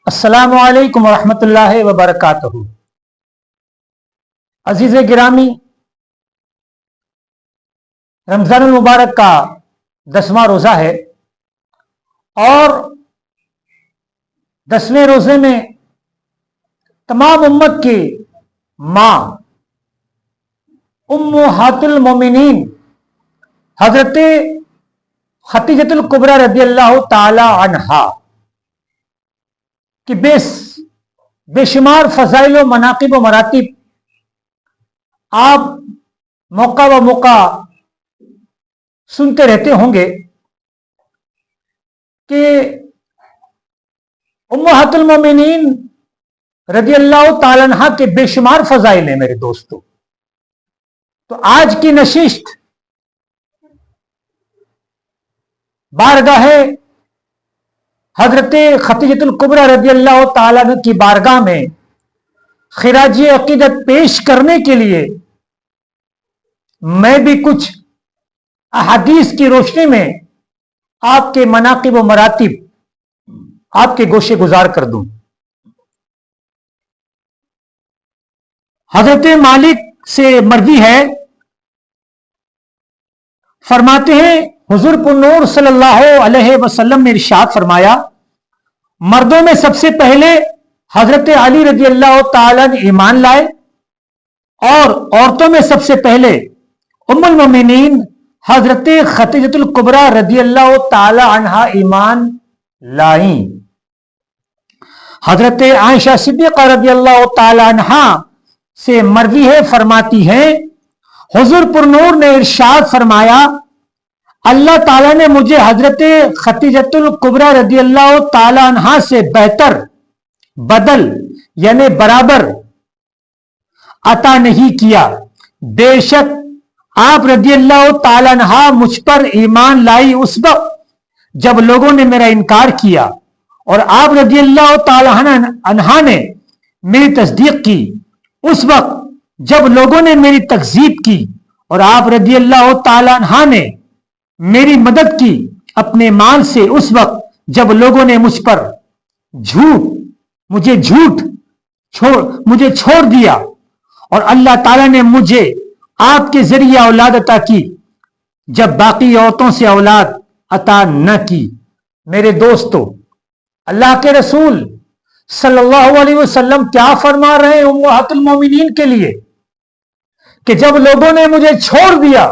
السلام علیکم ورحمۃ اللہ وبرکاتہ۔ عزیز گرامی، رمضان المبارک کا 10واں روزہ ہے اور 10ویں روزے میں تمام امت کی ماں امہات المومنین حضرت خدیجۃ الکبریٰ رضی اللہ تعالی عنہا کہ بے شمار فضائل و مناقب و مراتب آپ موقع و موقع سنتے رہتے ہوں گے کہ امہات المومنین رضی اللہ تعالی عنہ کے بے شمار فضائل ہیں میرے دوستو۔ تو آج کی نشست بارگاہ حضرت خدیجۃ الکبریٰ رضی اللہ تعالیٰ عنہ کی بارگاہ میں خراج عقیدت پیش کرنے کے لیے میں بھی کچھ احادیث کی روشنی میں آپ کے مناقب و مراتب آپ کے گوشے گزار کر دوں۔ حضرت مالک سے مروی ہے، فرماتے ہیں حضور پرنور صلی اللہ علیہ وسلم نے ارشاد فرمایا، مردوں میں سب سے پہلے حضرت علی رضی اللہ تعالیٰ نے ایمان لائے اور عورتوں میں سب سے پہلے ام المومنین حضرت خدیجۃ الکبریٰ رضی اللہ تعالی عنہا ایمان لائیں۔ حضرت عائشہ صدیقہ رضی اللہ تعالی عنہا سے مروی ہے، فرماتی ہیں حضور پرنور نے ارشاد فرمایا، اللہ تعالیٰ نے مجھے حضرت خدیجۃ الکبریٰ رضی اللہ تعالی عنہا سے بہتر، بدل یعنی برابر عطا نہیں کیا۔ بے شک آپ رضی اللہ تعالی عنہا مجھ پر ایمان لائی اس وقت جب لوگوں نے میرا انکار کیا، اور آپ رضی اللہ تعالی عنہا نے میری تصدیق کی اس وقت جب لوگوں نے میری تکذیب کی، اور آپ رضی اللہ تعالی عنہا نے میری مدد کی اپنے مال سے اس وقت جب لوگوں نے مجھے چھوڑ دیا، اور اللہ تعالیٰ نے مجھے آپ کے ذریعے اولاد عطا کی جب باقی عورتوں سے اولاد عطا نہ کی۔ میرے دوستو، اللہ کے رسول صلی اللہ علیہ وسلم کیا فرما رہے ہیں امہات المومنین کے لیے کہ جب لوگوں نے مجھے چھوڑ دیا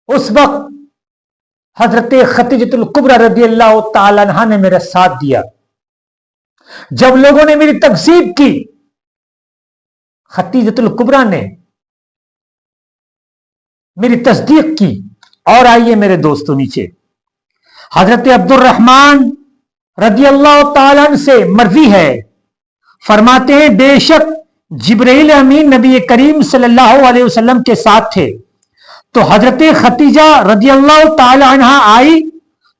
اس وقت حضرت خدیجۃ الکبریٰ رضی اللہ تعالی عنہا نے میرا ساتھ دیا، جب لوگوں نے میری تکذیب کی خدیجۃ الکبریٰ نے میری تصدیق کی۔ اور آئیے میرے دوستو نیچے حضرت عبد الرحمن رضی اللہ تعالی عنہ سے مروی ہے، فرماتے ہیں بے شک جبرائیل امین نبی کریم صلی اللہ علیہ وسلم کے ساتھ تھے، تو حضرت خدیجہ رضی اللہ تعالی عنہ آئی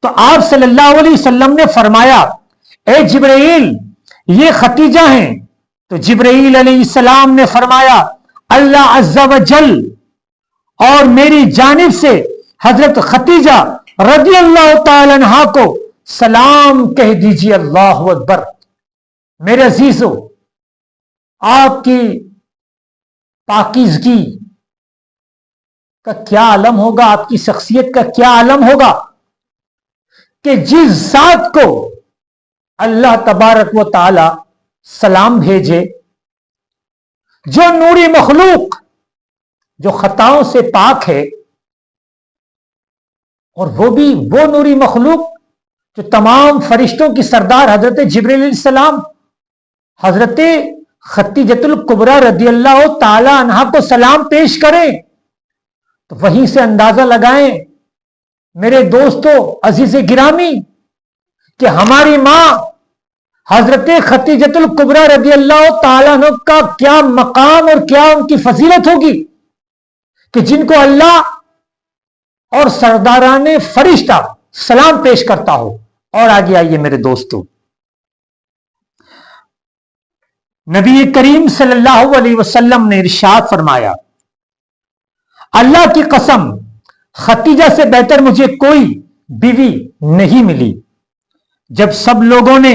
تو آپ صلی اللہ علیہ وسلم نے فرمایا، اے جبرائیل یہ خدیجہ ہیں۔ تو جبرائیل علیہ السلام نے فرمایا، اللہ عز و جل اور میری جانب سے حضرت خدیجہ رضی اللہ تعالی عنہ کو سلام کہہ دیجیے۔ اللہ اکبر۔ میرے عزیزو، آپ کی پاکیزگی کا کیا عالم ہوگا، آپ کی شخصیت کا کیا عالم ہوگا کہ جس ذات کو اللہ تبارک و تعالی سلام بھیجے، جو نوری مخلوق جو خطاؤں سے پاک ہے، اور وہ بھی وہ نوری مخلوق جو تمام فرشتوں کی سردار حضرت جبرائیل علیہ السلام حضرت خدیجۃ الکبریٰ رضی اللہ تعالی عنہا کو سلام پیش کریں، تو وہیں سے اندازہ لگائیں میرے دوستو عزیز گرامی کہ ہماری ماں حضرت خدیجۃ الکبریٰ رضی اللہ تعالیٰ عنہ کا کیا مقام اور کیا ان کی فضیلت ہوگی کہ جن کو اللہ اور سرداران فرشتہ سلام پیش کرتا ہو۔ اور آگے آئیے میرے دوستو، نبی کریم صلی اللہ علیہ وسلم نے ارشاد فرمایا، اللہ کی قسم خدیجہ سے بہتر مجھے کوئی بیوی نہیں ملی۔ جب سب لوگوں نے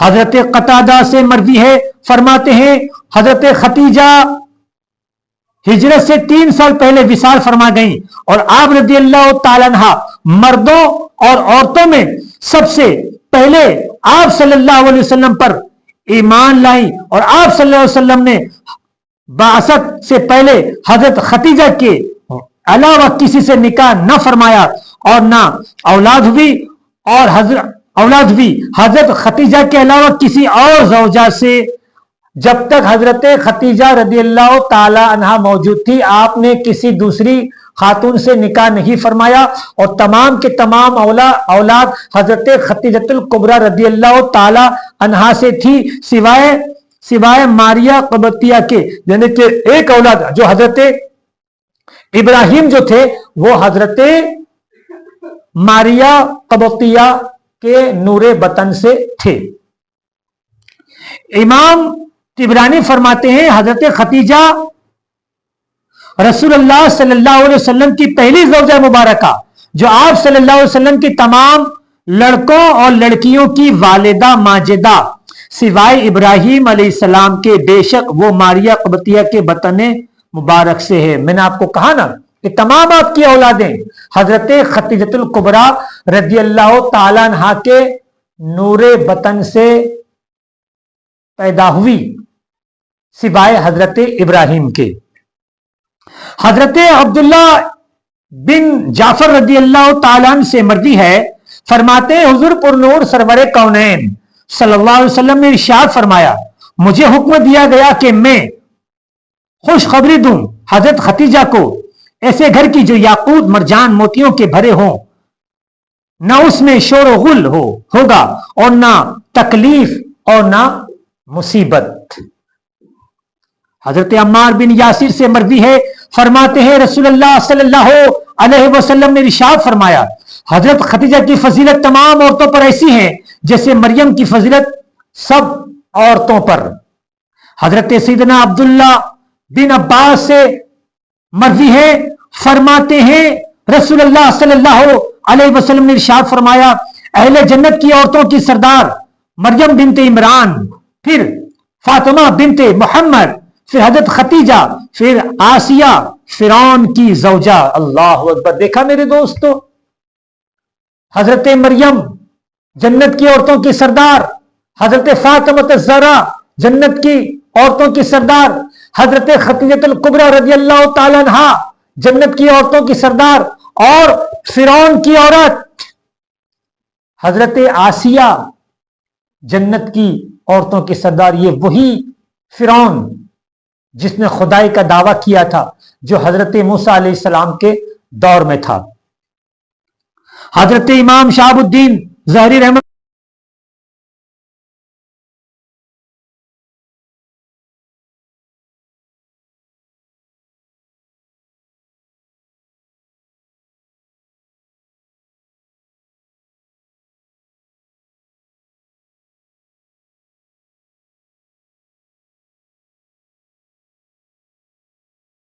حضرت قتادہ سے مروی ہے، فرماتے ہیں حضرت خدیجہ ہجرت سے 3 سال پہلے وصال فرما گئیں اور آپ رضی اللہ تعالیٰ عنہ مردوں اور عورتوں میں سب سے پہلے آپ صلی اللہ علیہ وسلم پر ایمان لائیں، اور آپ صلی اللہ علیہ وسلم نے بعثت سے پہلے حضرت خدیجہ کے علاوہ کسی سے نکاح نہ فرمایا اور نہ اولاد ہوئی، اور حضرت خدیجہ کے علاوہ کسی اور زوجہ سے جب تک حضرت خدیجہ رضی اللہ تعالی عنہا موجود تھی آپ نے کسی دوسری خاتون سے نکاح نہیں فرمایا، اور تمام کے تمام اولاد حضرت خدیجہ الکبریٰ رضی اللہ تعالی عنہا سے تھی، سوائے ماریہ قبطیہ کے، یعنی کہ ایک اولاد جو حضرت ابراہیم جو تھے وہ حضرت ماریہ قبطیہ کے نور بطن سے تھے۔ امام طبرانی فرماتے ہیں حضرت خدیجہ رسول اللہ صلی اللہ علیہ وسلم کی پہلی زوجہ مبارکہ، جو آپ صلی اللہ علیہ وسلم کی تمام لڑکوں اور لڑکیوں کی والدہ ماجدہ سوائے ابراہیم علیہ السلام کے، بے شک وہ ماریہ قبطیہ کے بطن مبارک سے ہے۔ میں نے آپ کو کہا نا کہ تمام آپ کی اولادیں حضرت خدیجہ الکبریٰ رضی اللہ تعالی عنہا کے نور بطن سے پیدا ہوئی سوائے حضرت ابراہیم کے۔ حضرت عبداللہ بن جعفر رضی اللہ تعالیٰ عنہ سے مروی ہے، فرماتے ہیں حضور پر نور سرور کونین صلی اللہ علیہ وسلم نے ارشاد فرمایا مجھے حکم دیا گیا کہ میں خوشخبری دوں حضرت خدیجہ کو ایسے گھر کی جو یاقوت مرجان موتیوں کے بھرے ہوں، نہ اس میں شور و غل ہوگا اور نہ تکلیف اور نہ مصیبت۔ حضرت عمار بن یاسر سے مروی ہے، فرماتے ہیں رسول اللہ صلی اللہ علیہ وسلم نے ارشاد فرمایا حضرت خدیجہ کی فضیلت تمام عورتوں پر ایسی ہے جیسے مریم کی فضیلت سب عورتوں پر۔ حضرت سیدنا عبداللہ بن عباس سے مروی ہے، فرماتے ہیں رسول اللہ صلی اللہ علیہ وسلم نے ارشاد فرمایا اہل جنت کی عورتوں کی سردار مریم بنت عمران، پھر فاطمہ بنت محمد، پھر حضرت خدیجہ، پھر آسیہ فرعون کی زوجہ۔ اللہ اکبر! دیکھا میرے دوستو، حضرت مریم جنت کی عورتوں کی سردار، حضرت فاطمہ الزہرا جنت کی عورتوں کی سردار، حضرت خدیجہ الکبریٰ رضی اللہ تعالی عنہا جنت کی عورتوں کی سردار، اور فرعون کی عورت حضرت آسیہ جنت کی عورتوں کی سردار۔ یہ وہی فرعون جس نے خدائی کا دعویٰ کیا تھا جو حضرت موسیٰ علیہ السلام کے دور میں تھا۔ حضرت امام شہاب الدین ظاہری رحمۃ